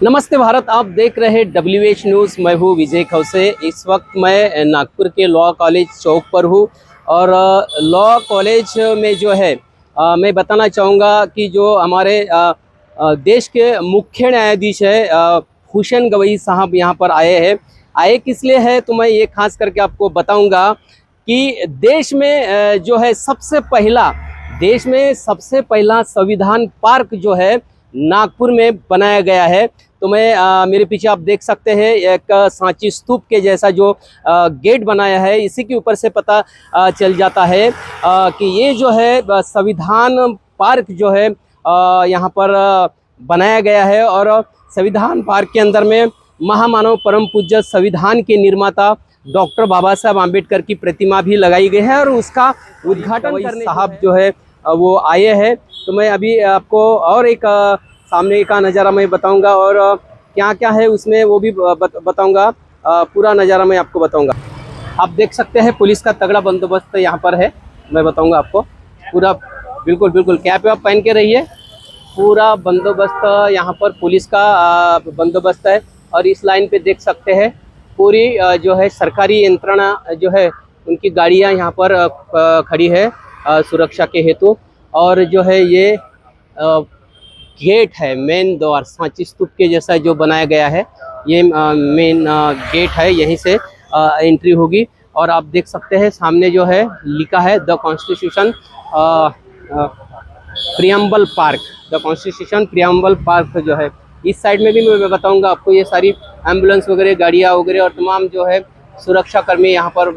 नमस्ते भारत, आप देख रहे हैं WH न्यूज़। मैं हूँ विजय खौसे। इस वक्त मैं नागपुर के लॉ कॉलेज चौक पर हूँ और लॉ कॉलेज में जो है मैं बताना चाहूँगा कि जो हमारे देश के मुख्य न्यायाधीश है हुसैन गवई साहब यहाँ पर आए किस लिए है तो मैं ये खास करके आपको बताऊँगा कि देश में सबसे पहला संविधान पार्क जो है नागपुर में बनाया गया है। तो मैं मेरे पीछे आप देख सकते हैं एक सांची स्तूप के जैसा जो गेट बनाया है। इसी के ऊपर से पता चल जाता है कि ये जो है संविधान पार्क जो है यहाँ पर बनाया गया है। और संविधान पार्क के अंदर में महामानव परम पूज्य संविधान के निर्माता डॉक्टर बाबा साहब आम्बेडकर की प्रतिमा भी लगाई गई है और उसका उद्घाटन करने साहब जो है वो आए हैं। तो मैं अभी आपको और एक सामने का नज़ारा मैं बताऊंगा और क्या क्या है उसमें वो भी बताऊंगा। पूरा नज़ारा मैं आपको बताऊंगा। आप देख सकते हैं पुलिस का तगड़ा बंदोबस्त यहाँ पर है। मैं बताऊंगा आपको पूरा बिल्कुल कैप आप पहन के रहिए। पूरा बंदोबस्त यहाँ पर पुलिस का बंदोबस्त है। और इस लाइन पे देख सकते हैं पूरी जो है सरकारी यंत्रणा जो है उनकी गाड़ियाँ यहाँ पर खड़ी है सुरक्षा के हेतु। और जो है ये गेट है, मेन द्वार सांची स्तूप के जैसा जो बनाया गया है, ये मेन गेट है। यहीं से एंट्री होगी। और आप देख सकते हैं सामने जो है लिखा है the constitution preamble park. The constitution preamble park जो है इस साइड में भी मैं बताऊंगा आपको। ये सारी एम्बुलेंस वगैरह गाड़ियाँ वगैरह और तमाम जो है सुरक्षा कर्मी यहाँ पर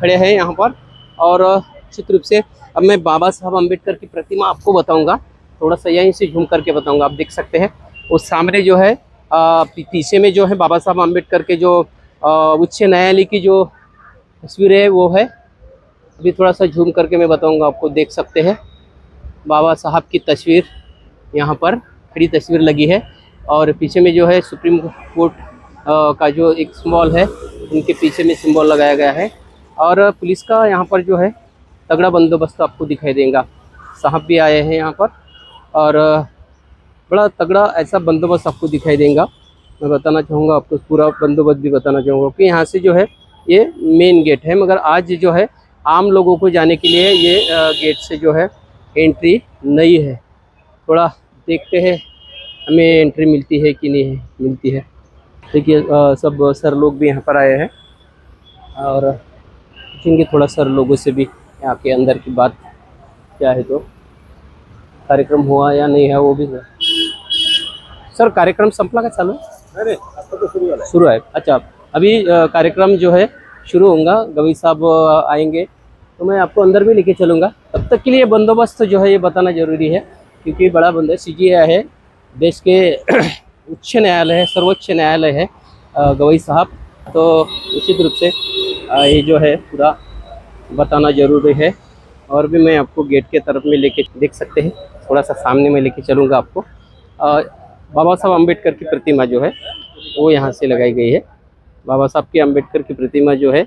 खड़े हैं यहाँ पर। और निश्चित रूप से अब मैं बाबा साहब अम्बेडकर की प्रतिमा आपको बताऊंगा, थोड़ा सा यहीं से झूम करके बताऊंगा। आप देख सकते हैं उस सामने जो है पीछे में जो है बाबा साहब अम्बेडकर के जो उच्च न्यायालय की जो तस्वीर है वो है। अभी थोड़ा सा झूम करके मैं बताऊंगा आपको। देख सकते हैं बाबा साहब की तस्वीर यहाँ पर खड़ी तस्वीर लगी है। और पीछे में जो है सुप्रीम कोर्ट का जो एक सिंबल है उनके पीछे में सिंबल लगाया गया है। और पुलिस का यहाँ पर जो है तगड़ा बंदोबस्त आपको दिखाई देगा। साहब भी आए हैं यहाँ पर और बड़ा तगड़ा ऐसा बंदोबस्त आपको दिखाई देगा। मैं बताना चाहूँगा आपको, पूरा बंदोबस्त भी बताना चाहूँगा कि यहाँ से जो है ये मेन गेट है, मगर आज जो है आम लोगों को जाने के लिए ये गेट से जो है एंट्री नहीं है। थोड़ा देखते हैं हमें एंट्री मिलती है कि नहीं मिलती है। देखिए सब सर लोग भी यहाँ पर आए हैं और पूछेंगे थोड़ा सर लोगों से भी यहाँ के अंदर की बात क्या है। तो कार्यक्रम हुआ या नहीं है वो भी है। सर कार्यक्रम संपला का चालू है? अरे तो शुरू है। अच्छा, अभी कार्यक्रम जो है शुरू होगा। गवई साहब आएंगे तो मैं आपको अंदर भी लेके चलूँगा। तब तक के लिए बंदोबस्त जो है ये बताना ज़रूरी है क्योंकि बड़ा बंदोबस्त CGI है, देश के उच्च न्यायालय है, सर्वोच्च न्यायालय है गवई साहब। तो निश्चित रूप से ये जो है पूरा बताना ज़रूरी है। और भी मैं आपको गेट के तरफ में लेके देख सकते हैं, थोड़ा सा सामने में लेके चलूँगा आपको। बाबा साहब अम्बेडकर की प्रतिमा जो है वो यहाँ से लगाई गई है। बाबा साहब की अम्बेडकर की प्रतिमा जो है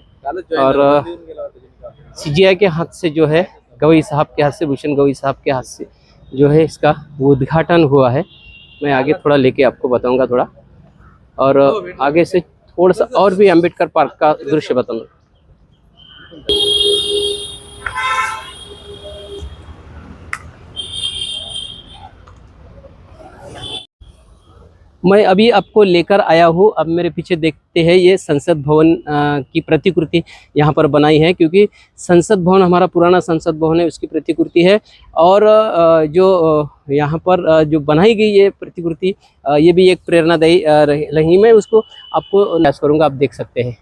और CGI के हाथ से जो है गवई साहब के हाथ से, भूषण गवई साहब के हाथ से जो है इसका उद्घाटन हुआ है। मैं आगे थोड़ा लेके आपको बताऊँगा थोड़ा, और आगे से थोड़ा सा और भी अम्बेडकर पार्क का दृश्य बताऊँगा। मैं अभी आपको लेकर आया हूँ। अब मेरे पीछे देखते हैं ये संसद भवन की प्रतिकृति यहाँ पर बनाई है क्योंकि संसद भवन हमारा पुराना संसद भवन है, उसकी प्रतिकृति है। और जो यहाँ पर जो बनाई गई ये प्रतिकृति ये भी एक प्रेरणादायी रही। मैं उसको आपको प्रयास करूँगा। आप देख सकते हैं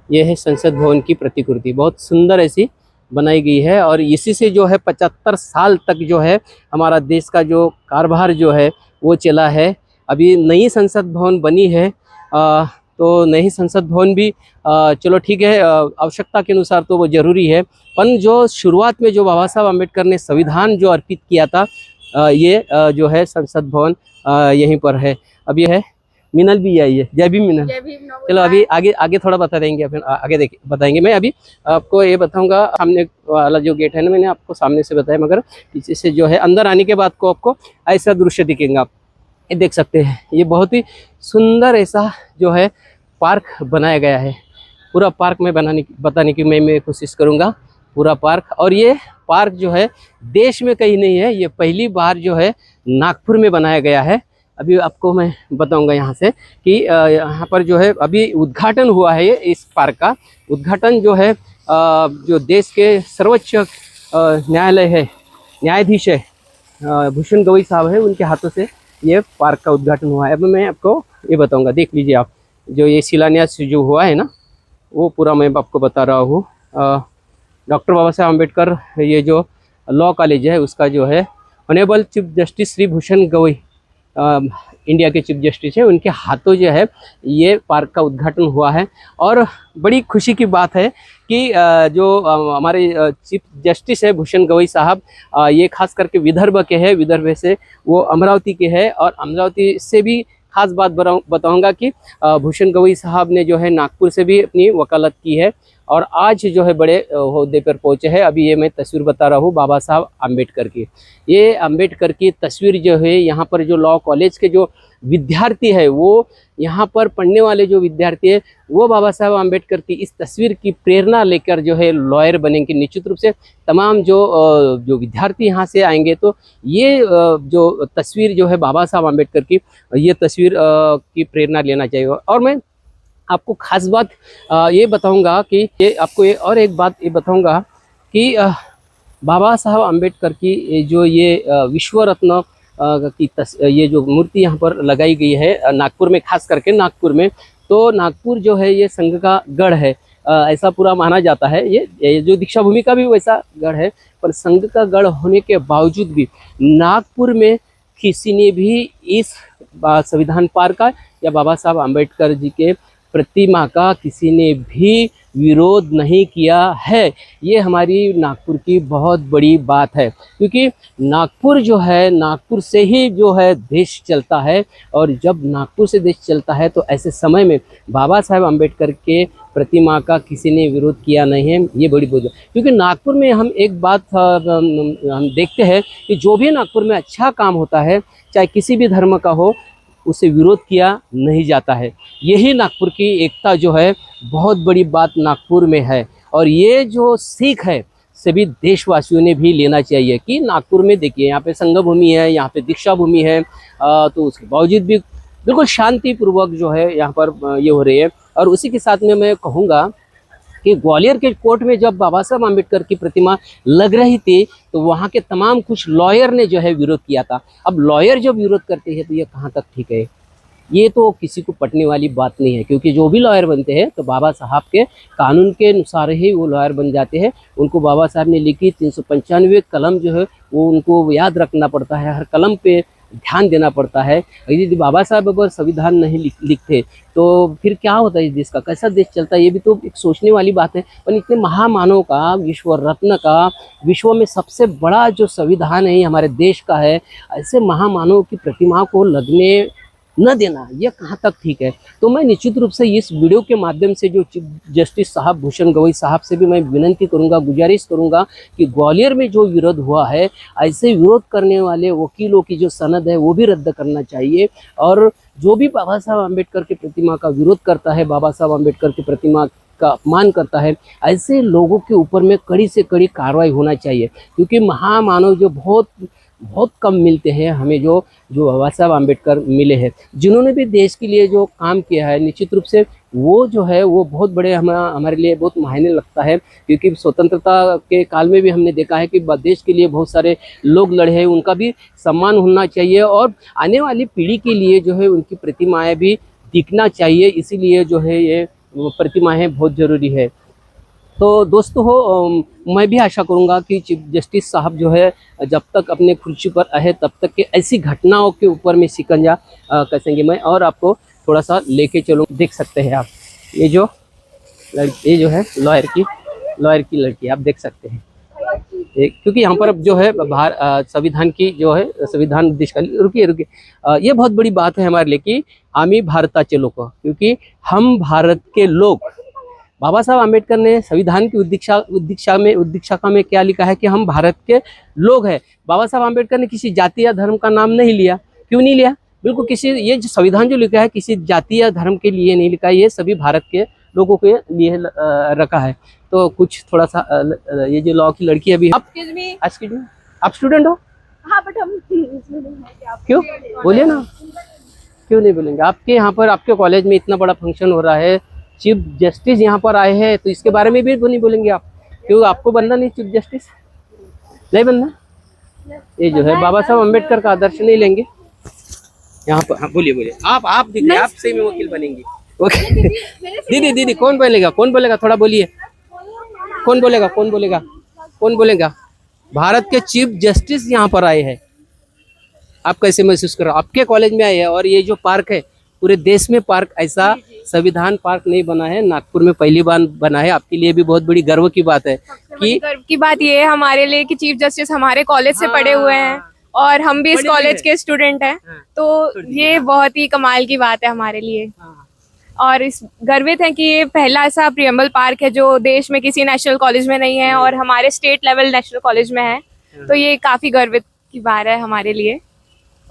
ये है संसद भवन की प्रतिकृति, बहुत सुंदर ऐसी बनाई गई है। और इसी से जो है 75 साल तक जो है हमारा देश का जो कारभार जो है वो चला है। अभी नई संसद भवन बनी है तो नई संसद भवन भी चलो ठीक है, आवश्यकता के अनुसार तो वो ज़रूरी है। पर जो शुरुआत में जो बाबा साहब अम्बेडकर ने संविधान जो अर्पित किया था ये जो है संसद भवन यहीं पर है। अब ये है मिनल भी आई है, जय भीम मिनल। चलो अभी आगे थोड़ा बता देंगे, फिर आगे बताएंगे। मैं अभी आपको ये बताऊंगा सामने वाला जो गेट है ना, मैंने आपको सामने से बताया, मगर पीछे से जो है अंदर आने के बाद को आपको ऐसा दृश्य दिखेगा। ये देख सकते हैं, ये बहुत ही सुंदर ऐसा जो है पार्क बनाया गया है। पूरा पार्क में बताने की मैं कोशिश करूँगा, पूरा पार्क। और ये पार्क जो है देश में कहीं नहीं है, ये पहली बार जो है नागपुर में बनाया गया है। अभी आपको मैं बताऊंगा यहाँ से कि यहाँ पर जो है अभी उद्घाटन हुआ है। ये इस पार्क का उद्घाटन जो है जो देश के सर्वोच्च न्यायालय है, न्यायाधीश है भूषण गवई साहब है, उनके हाथों से ये पार्क का उद्घाटन हुआ है। अब मैं आपको ये बताऊंगा, देख लीजिए आप, जो ये शिलान्यास जो हुआ है ना, वो पूरा मैं आपको बता रहा हूँ। डॉक्टर बाबा साहब अम्बेडकर ये जो लॉ कॉलेज है उसका जो है honourable chief justice Shri Bhushan Gavai India के चीफ जस्टिस है, उनके हाथों जो है ये पार्क का उद्घाटन हुआ है। और बड़ी खुशी की बात है कि जो हमारे चीफ जस्टिस है भूषण गवई साहब, ये खास करके विदर्भ के हैं, विदर्भ से वो अमरावती के हैं। और अमरावती से भी खास बात बताऊंगा कि भूषण गवई साहब ने जो है नागपुर से भी अपनी वकालत की है और आज जो है बड़े ओहदे पर पहुंचे हैं। अभी ये मैं तस्वीर बता रहा हूँ बाबा साहब अम्बेडकर की, ये अम्बेडकर की तस्वीर जो है यहाँ पर जो लॉ कॉलेज के जो विद्यार्थी है, वो यहाँ पर पढ़ने वाले जो विद्यार्थी है, वो बाबा साहब अम्बेडकर की इस तस्वीर की प्रेरणा लेकर जो है लॉयर बनेंगे। निश्चित रूप से तमाम जो विद्यार्थी यहाँ से आएंगे तो ये जो तस्वीर जो है बाबा साहब अम्बेडकर की, ये तस्वीर की प्रेरणा लेना चाहिए। और मैं आपको खास बात ये बताऊंगा कि ये आपको और एक बात ये बताऊंगा कि बाबा साहब अम्बेडकर की जो ये विश्व रत्न की ये जो मूर्ति यहाँ पर लगाई गई है नागपुर में, खास करके नागपुर में, तो नागपुर जो है ये संघ का गढ़ है, ऐसा पूरा माना जाता है। ये जो दीक्षा भूमि का भी वैसा गढ़ है, पर संघ का गढ़ होने के बावजूद भी नागपुर में किसी ने भी इस संविधान पार्क का या बाबा साहब अम्बेडकर जी के प्रतिमा का किसी ने भी विरोध नहीं किया है। ये हमारी नागपुर की बहुत बड़ी बात है, क्योंकि नागपुर जो है, नागपुर से ही जो है देश चलता है। और जब नागपुर से देश चलता है तो ऐसे समय में बाबा साहब अम्बेडकर के प्रतिमा का किसी ने विरोध किया नहीं है, ये बड़ी बात है। क्योंकि नागपुर में हम एक बात हम देखते हैं कि जो भी नागपुर में अच्छा काम होता है, चाहे किसी भी धर्म का हो, उसे विरोध किया नहीं जाता है। यही नागपुर की एकता जो है बहुत बड़ी बात नागपुर में है। और ये जो सीख है सभी देशवासियों ने भी लेना चाहिए कि नागपुर में देखिए, यहाँ पे संघ भूमि है, यहाँ पे दीक्षा भूमि है, तो उसके बावजूद भी बिल्कुल शांतिपूर्वक जो है यहाँ पर ये हो रही है। और उसी के साथ में मैं कहूँगा कि ग्वालियर के कोर्ट में जब बाबा साहब अम्बेडकर की प्रतिमा लग रही थी तो वहाँ के तमाम कुछ लॉयर ने जो है विरोध किया था। अब लॉयर जब विरोध करते हैं तो ये कहाँ तक ठीक है? ये तो किसी को पटने वाली बात नहीं है, क्योंकि जो भी लॉयर बनते हैं तो बाबा साहब के कानून के अनुसार ही वो लॉयर बन जाते हैं। उनको बाबा साहब ने लिखी 395 कलम जो है वो उनको याद रखना पड़ता है, हर कलम पे ध्यान देना पड़ता है। यदि बाबा साहब अगर संविधान नहीं लिखते तो फिर क्या होता है इस देश का, कैसा देश चलता है? ये भी तो एक सोचने वाली बात है। पर इतने महामानव का, विश्व रत्न का, विश्व में सबसे बड़ा जो संविधान है हमारे देश का है, ऐसे महामानव की प्रतिमा को लगने न देना, ये कहाँ तक ठीक है? तो मैं निश्चित रूप से इस वीडियो के माध्यम से जो चीफ जस्टिस साहब भूषण गवई साहब से भी मैं विनती करूंगा, गुजारिश करूंगा कि ग्वालियर में जो विरोध हुआ है, ऐसे विरोध करने वाले वकीलों की जो सनद है वो भी रद्द करना चाहिए। और जो भी बाबा साहब अम्बेडकर की प्रतिमा का विरोध करता है, बाबा साहब अम्बेडकर की प्रतिमा का अपमान करता है, ऐसे लोगों के ऊपर में कड़ी से कड़ी कार्रवाई होना चाहिए। क्योंकि महामानव जो बहुत कम मिलते हैं हमें, जो बाबा साहब अम्बेडकर मिले हैं, जिन्होंने भी देश के लिए जो काम किया है, निश्चित रूप से वो जो है वो बहुत बड़े हमारे लिए बहुत मायने लगता है। क्योंकि स्वतंत्रता के काल में भी हमने देखा है कि देश के लिए बहुत सारे लोग लड़े हैं, उनका भी सम्मान होना चाहिए। और आने वाली पीढ़ी के लिए जो है उनकी प्रतिमाएं भी दिखना चाहिए, इसीलिए जो है ये प्रतिमाएं बहुत ज़रूरी है। तो दोस्तों मैं भी आशा करूंगा कि चीफ जस्टिस साहब जो है जब तक अपने कुर्सी पर है तब तक के ऐसी घटनाओं के ऊपर में शिकंजा कसेंगे। मैं और आपको थोड़ा सा लेके चलूँ। देख सकते हैं आप, ये जो है लॉयर की लड़की आप देख सकते हैं। क्योंकि यहाँ पर अब जो है संविधान की जो है संविधान देश का, रुकिए ये बहुत बड़ी बात है हमारे लिए कि आम्ही भारताचे लोक, क्योंकि हम भारत के लोग। बाबा साहब अम्बेडकर ने संविधान की उद्दीक्षाका में क्या लिखा है कि हम भारत के लोग हैं। बाबा साहब अम्बेडकर ने किसी जाति या धर्म का नाम नहीं लिया। क्यों नहीं लिया? बिल्कुल किसी, ये जो संविधान जो लिखा है किसी जाति या धर्म के लिए नहीं लिखा है, ये सभी भारत के लोगों के लिए रखा है। तो कुछ थोड़ा सा ये जो लॉ की लड़की अभी आप आप स्टूडेंट हो? हाँ, बट हम इसमें नहीं हैं कि आप क्यों, बोलिए ना, क्यों नहीं बोलेंगे? आपके यहाँ पर आपके कॉलेज में इतना बड़ा फंक्शन हो रहा है, चीफ जस्टिस यहाँ पर आए हैं, तो इसके बारे में भी नहीं बोलेंगे आप? क्यों, आपको बनना नहीं चीफ जस्टिस? नहीं बनना? ये जो है बाबा साहब अम्बेडकर का आदर्श नहीं लेंगे यहाँ पर? हाँ, बोलिए बोलिए, आप दिख रहे, आप सही में वकील बनेंगे। ओके दीदी दीदी, कौन बोलेगा, कौन बोलेगा, थोड़ा बोलिए, कौन बोलेगा, कौन बोलेगा, कौन बोलेगा? भारत के चीफ जस्टिस यहाँ पर आए हैं, आप कैसे महसूस कर रहे हो? आपके कॉलेज में आए हैं, और ये जो पार्क है पूरे देश में पार्क ऐसा संविधान पार्क नहीं बना है, नागपुर में पहली बार बना है। आपके लिए भी बहुत बड़ी गर्व की बात है कि गर्व की बात ये है हमारे लिए कि चीफ जस्टिस हमारे कॉलेज से पढ़े हुए हैं और हम भी इस कॉलेज के स्टूडेंट हैं, तो ये बहुत ही कमाल की बात है हमारे लिए। और इस गर्वित है कि ये पहला ऐसा प्रियम्बल पार्क है जो देश में किसी नेशनल कॉलेज में नहीं है और हमारे स्टेट लेवल नेशनल कॉलेज में है, तो ये काफी गर्वित की बात है हमारे लिए।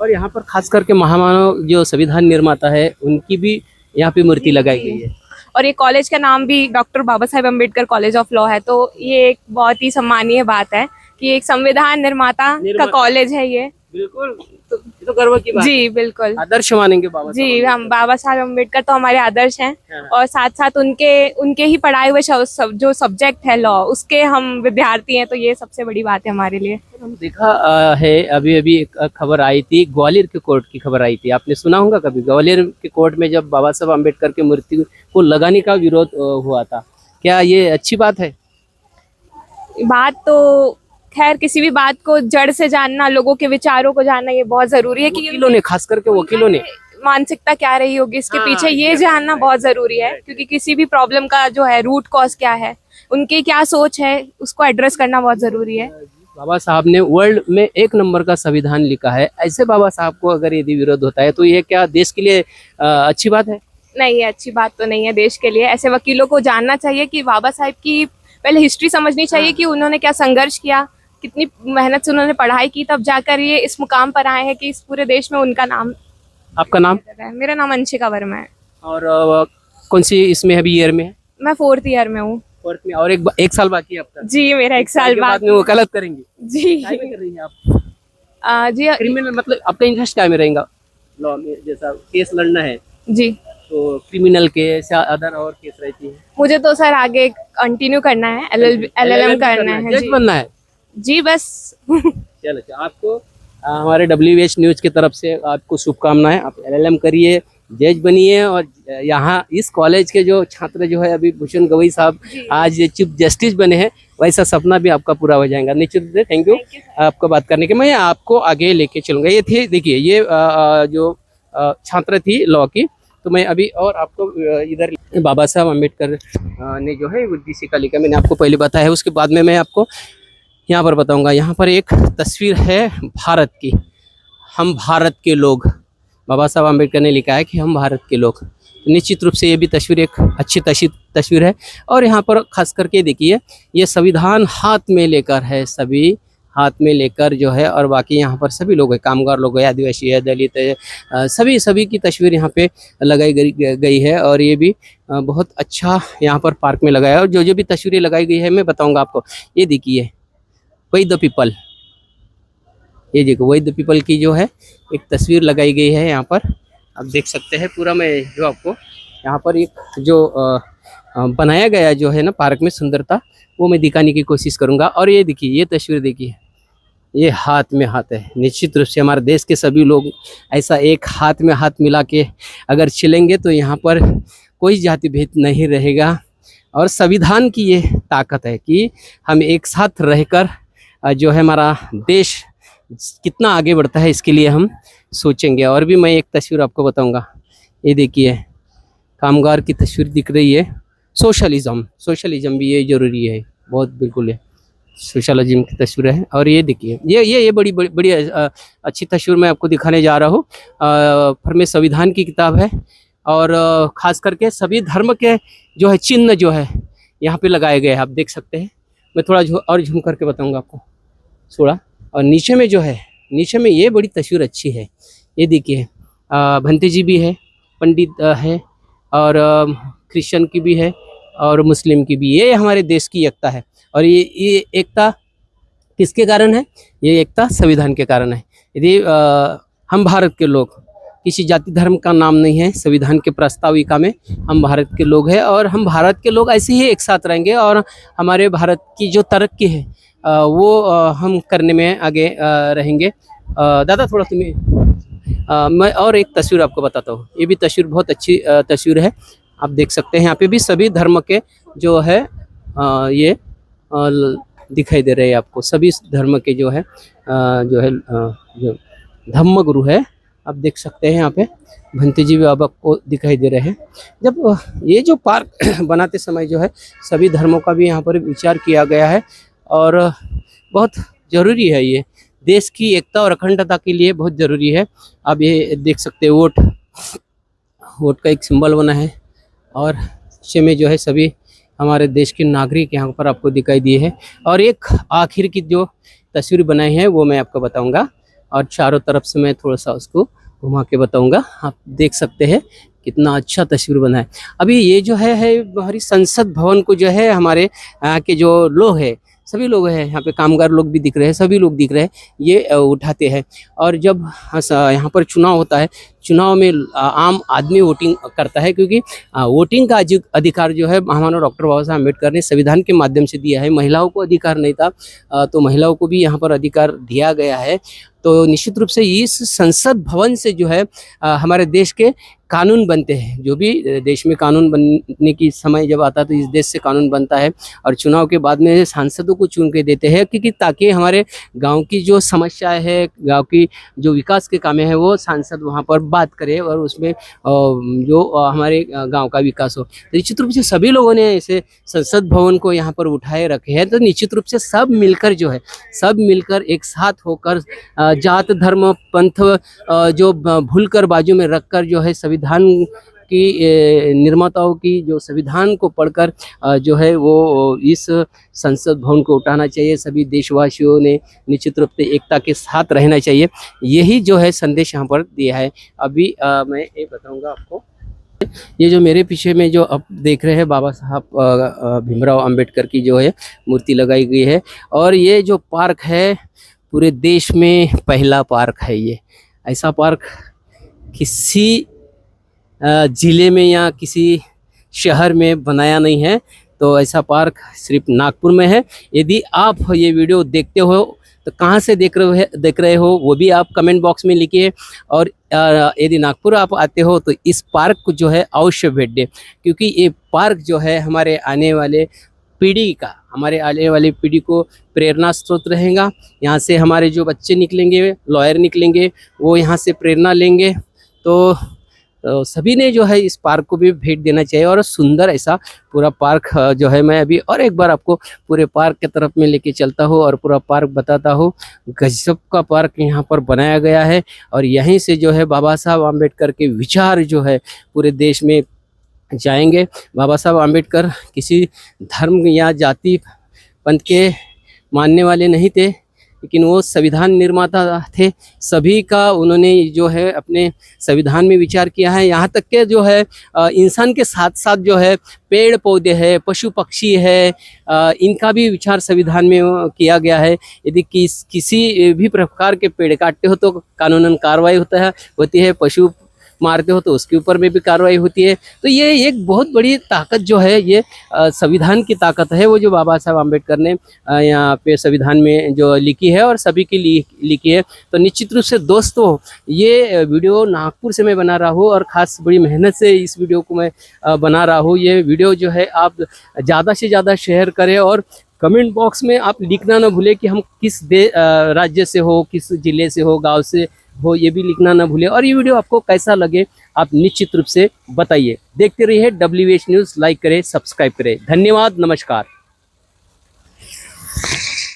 और यहाँ पर खास करके महामानव जो संविधान निर्माता है उनकी भी यहाँ पे मूर्ति लगाई गई है। और ये कॉलेज का नाम भी doctor Baba Saheb Ambedkar college of law है, तो ये एक बहुत ही सम्मानीय बात है कि एक संविधान निर्माता का कॉलेज है ये। बिल्कुल, तो गर्व की बात जी, बिल्कुल आदर्श मानेंगे बाबा जी। हम बाबा साहब अम्बेडकर तो हमारे आदर्श हैं, और साथ साथ उनके ही पढ़ाए हुए जो सब्जेक्ट है लॉ, उसके हम विद्यार्थी हैं, तो ये सबसे बड़ी बात है हमारे लिए। हम देखा है अभी अभी एक खबर आई थी, ग्वालियर के कोर्ट की खबर आई थी, आपने सुना होगा कभी? ग्वालियर के कोर्ट में जब बाबा साहब अम्बेडकर की मूर्ति को लगाने का विरोध हुआ था, क्या ये अच्छी बात है? बात तो खैर, किसी भी बात को जड़ से जानना, लोगों के विचारों को जानना, ये बहुत जरूरी है कि वकीलों ने, खास करके वकीलों ने, मानसिकता क्या रही होगी इसके पीछे, ये जानना बहुत जरूरी है, क्योंकि किसी भी प्रॉब्लम का जो है रूट कॉज क्या है, उनकी क्या सोच है, उसको एड्रेस करना बहुत जरूरी है। बाबा साहब ने वर्ल्ड में 1 नंबर का संविधान लिखा है, ऐसे बाबा साहब को अगर यदि विरोध होता है तो ये क्या देश के लिए अच्छी बात है? नहीं, ये अच्छी बात तो नहीं है देश के लिए। ऐसे वकीलों को जानना चाहिए कि बाबा साहब की पहले हिस्ट्री समझनी चाहिए कि उन्होंने क्या संघर्ष किया, कितनी मेहनत से उन्होंने पढ़ाई की, तब जाकर ये इस मुकाम पर आए हैं कि इस पूरे देश में उनका नाम। आपका नाम? मेरा नाम अंशिका वर्मा है। और कौन सी इसमें अभी ईयर में है? मैं 4th ईयर में हूँ। 4th में, और एक साल बाकी है आपका? जी, मेरा 1 साल बाद में वकालत करेंगे? जी। क्या में कर रही हैं आप? जी, क्रिमिनल, मतलब आपका इंटरेस्ट क्या में रहेगा लॉ में? जैसा केस लड़ना है जी, तो क्रिमिनल केस या अदर और केस रहती है? मुझे तो सर आगे कंटिन्यू करना है, LLM करना है। जज बनना है जी, बस। चलो, आपको हमारे WH न्यूज की तरफ से आपको शुभकामनाएं। आप LLM करिए, जज बनिए, और यहाँ इस कॉलेज के जो छात्र जो है अभी भूषण गवई साहब आज चीफ जस्टिस बने हैं, वैसा सपना भी आपका पूरा हो जाएगा निश्चित रूप से। थैंक यू आपको बात करने के। मैं आपको आगे लेके चलूँगा। ये थी, देखिए ये जो छात्र थी लॉ की, तो मैं अभी और आपको इधर बाबा साहब अम्बेडकर ने जो है बुद्धि सिक्का लिखा, मैंने आपको पहले बताया है, उसके बाद में मैं आपको यहाँ पर बताऊंगा। यहाँ पर एक तस्वीर है भारत की, हम भारत के लोग, बाबा साहब अम्बेडकर ने लिखा है कि हम भारत के लोग। तो निश्चित रूप से ये भी तस्वीर एक अच्छी तस्वीर है। और यहाँ पर खास करके देखिए, ये संविधान हाथ में लेकर है, सभी हाथ में लेकर जो है, और बाकी यहाँ पर सभी लोग हैं, कामगार लोग हैं, आदिवासी है, दलित है, सभी की तस्वीर यहाँ पे लगाई गई है। और ये भी बहुत अच्छा यहाँ पर पार्क में लगाया है। और जो भी तस्वीरें लगाई गई है मैं बताऊँगा आपको। ये देखिए, वही द पीपल, ये देखो वही द पीपल की जो है एक तस्वीर लगाई गई है यहाँ पर, आप देख सकते हैं। पूरा मैं जो आपको यहाँ पर एक जो बनाया गया जो है ना पार्क में सुंदरता, वो मैं दिखाने की कोशिश करूँगा। और ये देखिए, ये तस्वीर देखिए, ये हाथ में हाथ है। निश्चित रूप से हमारे देश के सभी लोग ऐसा एक हाथ में हाथ मिला के अगर चलेंगे तो यहाँ पर कोई जाति भेद नहीं रहेगा। और संविधान की ये ताकत है कि हम एक साथ रहकर जो है हमारा देश कितना आगे बढ़ता है, इसके लिए हम सोचेंगे। और भी मैं एक तस्वीर आपको बताऊंगा। ये देखिए, कामगार की तस्वीर दिख रही है। सोशलिज्म भी ये जरूरी है बहुत, बिल्कुल है, सोशलिज्म की तस्वीर है। और ये देखिए, ये बड़ी अच्छी तस्वीर मैं आपको दिखाने जा रहा हूँ। फर्मे संविधान की किताब है, और ख़ास करके सभी धर्म के जो है चिन्ह जो है यहाँ पे लगाए गए हैं, आप देख सकते हैं। मैं थोड़ा और झूम करके बताऊँगा आपको थोड़ा। और नीचे में जो है, नीचे में ये बड़ी तस्वीर अच्छी है। ये देखिए, भंते जी भी है, पंडित है, और क्रिश्चियन की भी है और मुस्लिम की भी। ये हमारे देश की एकता है। और ये एकता किसके कारण है? ये एकता संविधान के कारण है। यदि हम भारत के लोग, किसी जाति धर्म का नाम नहीं है, संविधान के प्रस्ताविका में हम भारत के लोग हैं और हम भारत के लोग ऐसे ही एक साथ रहेंगे और हमारे भारत की जो तरक्की है वो हम करने में आगे रहेंगे। दादा थोड़ा तुम्हें मैं और एक तस्वीर आपको बताता हूँ। ये भी तस्वीर बहुत अच्छी तस्वीर है, आप देख सकते हैं। यहाँ पे भी सभी धर्म के जो है ये दिखाई दे रहे हैं आपको। सभी धर्म के जो है जो धम्म गुरु है, आप देख सकते हैं। यहाँ पे भंते जी बाबा को दिखाई दे रहे हैं। जब ये जो पार्क बनाते समय जो है सभी धर्मों का भी यहाँ पर विचार किया गया है और बहुत ज़रूरी है। ये देश की एकता और अखंडता के लिए बहुत ज़रूरी है। आप ये देख सकते हैं, वोट का एक सिंबल बना है और पीछे में जो है सभी हमारे देश के नागरिक यहाँ पर आपको दिखाई दिए हैं। और एक आखिर की जो तस्वीर बनाई है वो मैं आपको बताऊंगा और चारों तरफ से मैं थोड़ा सा उसको घुमा के बताऊंगा। आप देख सकते हैं कितना अच्छा तस्वीर बना है। अभी ये जो है हमारी संसद भवन को जो है हमारे यहाँ के जो लोग हैं, सभी लोग हैं, यहाँ पे कामगार लोग भी दिख रहे हैं, सभी लोग दिख रहे हैं, ये उठाते हैं। और जब यहाँ पर चुनाव होता है, चुनाव में आम आदमी वोटिंग करता है, क्योंकि वोटिंग का अधिकार जो है हमारा डॉक्टर बाबा साहब अम्बेडकर ने संविधान के माध्यम से दिया है। महिलाओं को अधिकार नहीं था, तो महिलाओं को भी यहाँ पर अधिकार दिया गया है। तो निश्चित रूप से इस संसद भवन से जो है हमारे देश के कानून बनते हैं। जो भी देश में कानून बनने की समय जब आता है तो इस देश से कानून बनता है और चुनाव के बाद में सांसदों को चुन के देते हैं, क्योंकि ताकि हमारे गांव की जो समस्याएं है, गांव की जो विकास के कामें हैं वो सांसद वहां पर बात करे और उसमें जो हमारे गांव का विकास हो। तो निश्चित रूप से सभी लोगों ने ऐसे संसद भवन को यहाँ पर उठाए रखे हैं। तो निश्चित रूप से सब मिलकर जो है, सब मिलकर एक साथ होकर जात धर्म पंथ जो भूलकर बाजू में रखकर जो है संविधान की निर्माताओं की जो संविधान को पढ़कर जो है वो इस संसद भवन को उठाना चाहिए। सभी देशवासियों ने निश्चित रूप से एकता के साथ रहना चाहिए। यही जो है संदेश यहाँ पर दिया है। अभी मैं ये बताऊंगा आपको, ये जो मेरे पीछे में जो आप देख रहे हैं बाबा साहब भीमराव अंबेडकर की जो है मूर्ति लगाई गई है। और ये जो पार्क है पूरे देश में पहला पार्क है। ये ऐसा पार्क किसी ज़िले में या किसी शहर में बनाया नहीं है। तो ऐसा पार्क सिर्फ नागपुर में है। यदि आप ये वीडियो देखते हो तो कहाँ से देख रहे हो वो भी आप कमेंट बॉक्स में लिखिए। और यदि नागपुर आप आते हो तो इस पार्क को जो है अवश्य भेंट दें, क्योंकि ये पार्क जो है हमारे आने वाले पीढ़ी को प्रेरणा स्रोत रहेगा। यहाँ से हमारे जो बच्चे निकलेंगे, लॉयर निकलेंगे, वो यहाँ से प्रेरणा लेंगे। तो सभी ने जो है इस पार्क को भी भेंट देना चाहिए। और सुंदर ऐसा पूरा पार्क जो है, मैं अभी और एक बार आपको पूरे पार्क की तरफ में लेके चलता हूँ और पूरा पार्क बताता हूँ। गजब का पार्क यहाँ पर बनाया गया है और यहीं से जो है बाबा साहब आम्बेडकर के विचार जो है पूरे देश में जाएंगे। बाबा साहब आम्बेडकर किसी धर्म या जाति पंथ के मानने वाले नहीं थे, लेकिन वो संविधान निर्माता थे। सभी का उन्होंने जो है अपने संविधान में विचार किया है। यहाँ तक के जो है इंसान के साथ साथ जो है पेड़ पौधे है, पशु पक्षी है, इनका भी विचार संविधान में किया गया है। यदि किसी भी प्रकार के पेड़ काटते हो तो कानूनन कार्रवाई होती है, पशु मारते हो तो उसके ऊपर में भी कार्रवाई होती है। तो ये एक बहुत बड़ी ताकत जो है, ये संविधान की ताकत है, वो जो बाबा साहब आम्बेडकर ने यहाँ पे संविधान में जो लिखी है और सभी के लिए लिखी है। तो निश्चित रूप से दोस्तों, ये वीडियो नागपुर से मैं बना रहा हूँ और ख़ास बड़ी मेहनत से इस वीडियो को मैं बना रहा हूँ। ये वीडियो जो है आप ज़्यादा से ज़्यादा शेयर करें और कमेंट बॉक्स में आप लिखना ना भूलें कि हम किस राज्य से हो, किस ज़िले से हो, गाँव से हो, ये भी लिखना ना भूले। और ये वीडियो आपको कैसा लगे आप निश्चित रूप से बताइए। देखते रहिए WH न्यूज़, लाइक करें, सब्सक्राइब करें। धन्यवाद, नमस्कार।